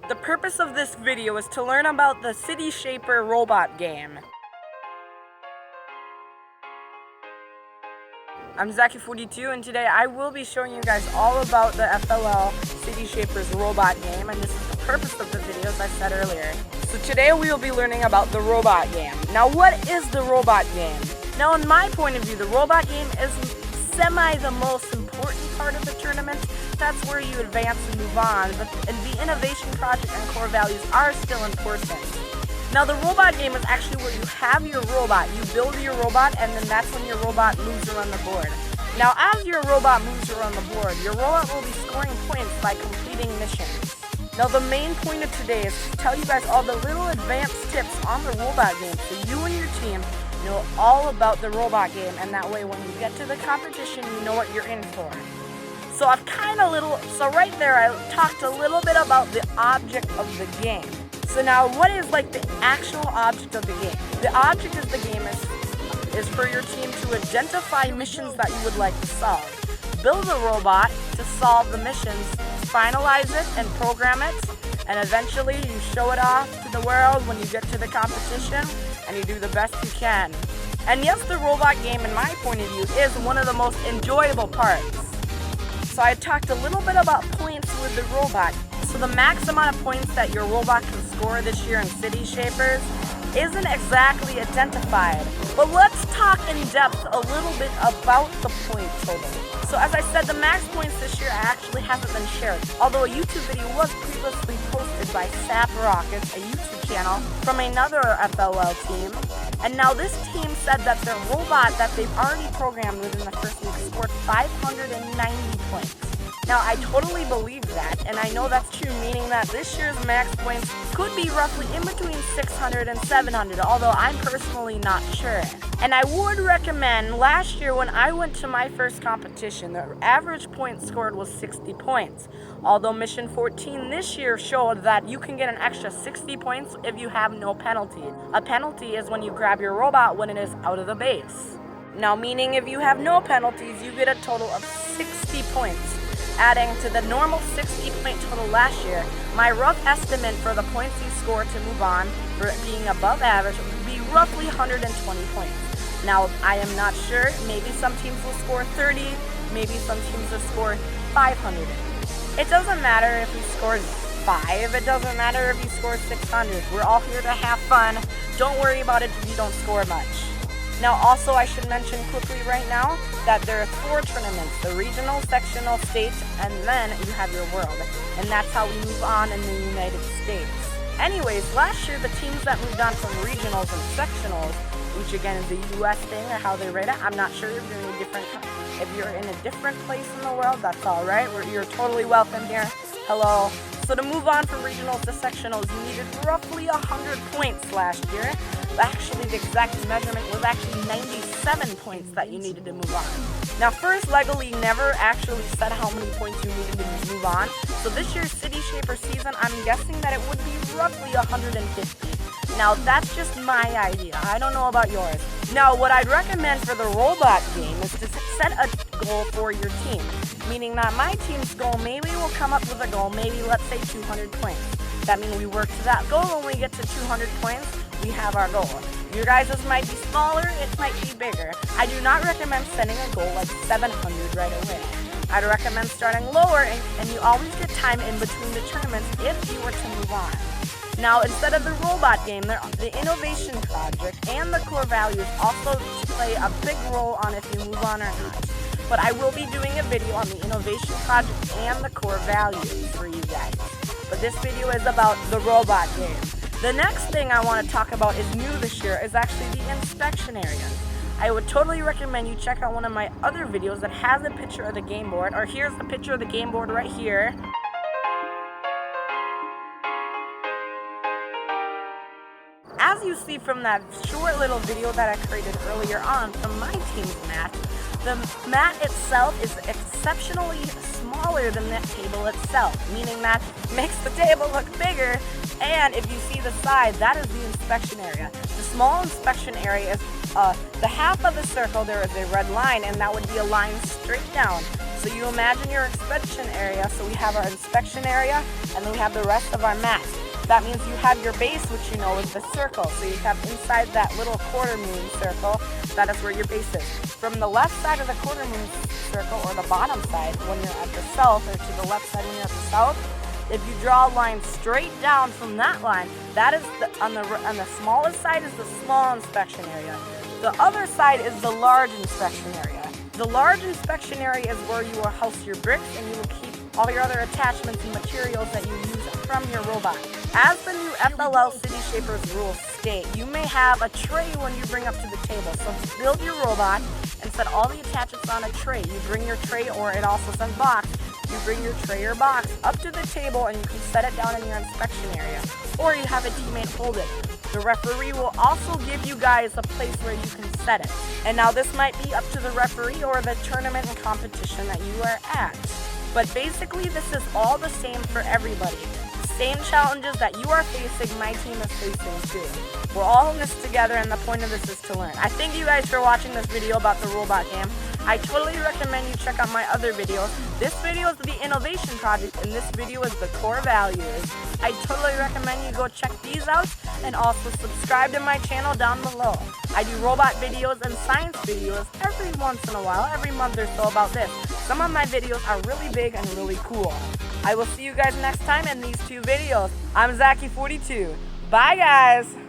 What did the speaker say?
The purpose of this video is to learn about the City Shaper robot game. I'm Zachy42 and today I will be showing you guys all about the FLL City Shapers robot game, and this is the purpose of the video, as I said earlier. So today we will be learning about the robot game. Now what is the robot game? Now in my point of view, the robot game is the most important part of the tournament. That's where you advance and move on, but the innovation project and core values are still important. Now the robot game is actually where you have your robot, you build your robot, and then that's when your robot moves around the board. Now as your robot moves around the board, your robot will be scoring points by completing missions. Now the main point of today is to tell you guys all the little advanced tips on the robot game so you and your team know all about the robot game, and that way when you get to the competition you know what you're in for. So right there I talked a little bit about the object of the game. So now what is like the actual object of the game? The object of the game is for your team to identify missions that you would like to solve. Build a robot to solve the missions, finalize it and program it, and eventually you show it off to the world when you get to the competition and you do the best you can. And yes, the robot game in my point of view is one of the most enjoyable parts. So I talked a little bit about points with the robot. So the max amount of points that your robot can score this year in City Shapers isn't exactly identified. But let's talk in depth a little bit about the point total. So as I said, the max points this year actually hasn't been shared, although a YouTube video was previously posted by Sap Rockets, a YouTube channel from another FLL team. And now this team said that their robot that they've already programmed within the first week scored 590 points. Now I totally believe that, and I know that's true, meaning that this year's max points could be roughly in between 600 and 700, although I'm personally not sure. And I would recommend, last year when I went to my first competition, the average point scored was 60 points. Although Mission 14 this year showed that you can get an extra 60 points if you have no penalty. A penalty is when you grab your robot when it is out of the base. Now meaning if you have no penalties, you get a total of 60 points. Adding to the normal 60 point total last year, my rough estimate for the points you score to move on for being above average would be roughly 120 points. Now, I am not sure. Maybe some teams will score 30, maybe some teams will score 500. It doesn't matter if he scores 5, it doesn't matter if he scores 600. We're all here to have fun. Don't worry about it if you don't score much. Now also I should mention quickly right now that there are 4 tournaments, the regional, sectional, state, and then you have your world. And that's how we move on in the United States. Anyways, last year the teams that moved on from regionals and sectionals, which again is the US thing or how they rate it, I'm not sure if you're in a different place in the world, that's alright, you're totally welcome here. Hello. So to move on from regionals to sectionals, you needed roughly 100 points last year. Actually, the exact measurement was actually 97 points that you needed to move on. Now, First Lego League never actually said how many points you needed to move on. So this year's City Shaper season, I'm guessing that it would be roughly 150. Now, that's just my idea. I don't know about yours. Now, what I'd recommend for the robot game is to set a goal for your team. Meaning that my team's goal, maybe we'll come up with a goal, maybe let's say 200 points. That means we work to that goal. When we get to 200 points, we have our goal. Your guys' might be smaller, it might be bigger. I do not recommend setting a goal like 700 right away. I'd recommend starting lower, and you always get time in between the tournaments if you were to move on. Now, instead of the robot game, the innovation project and the core values also play a big role on if you move on or not. But I will be doing a video on the innovation project and the core values for you guys. But this video is about the robot game. The next thing I want to talk about is new this year is actually the inspection area. I would totally recommend you check out one of my other videos that has a picture of the game board, or here's a picture of the game board right here. As you see from that short little video that I created earlier on from my team's mat, the mat itself is exceptionally smaller than the table itself, meaning that it makes the table look bigger. And if you see the side, that is the inspection area. The small inspection area is the half of the circle. There is a red line, and that would be a line straight down. So you imagine your inspection area. So we have our inspection area, and then we have the rest of our mat. That means you have your base, which you know is the circle. So you have inside that little quarter moon circle, that is where your base is. From the left side of the quarter moon circle, or the bottom side when you're at the south, or to the left side when you're at the south, if you draw a line straight down from that line, that is on the smallest side is the small inspection area. The other side is the large inspection area. The large inspection area is where you will house your bricks, and you will keep all your other attachments and materials that you use from your robot. As the new FLL City Shapers rules state, you may have a tray when you bring up to the table. So build your robot and set all the attachments on a tray. You bring your tray, or it also says box. You bring your tray or box up to the table, and you can set it down in your inspection area, or you have a teammate hold it. The referee will also give you guys a place where you can set it. And now this might be up to the referee or the tournament and competition that you are at. But basically this is all the same for everybody. The same challenges that you are facing, my team is facing too. We're all in this together, and the point of this is to learn. I thank you guys for watching this video about the robot game. I totally recommend you check out my other videos. This video is the innovation project, and this video is the core values. I totally recommend you go check these out, and also subscribe to my channel down below. I do robot videos and science videos every once in a while, every month or so about this. Some of my videos are really big and really cool. I will see you guys next time in these two videos. I'm Zachy42. Bye guys!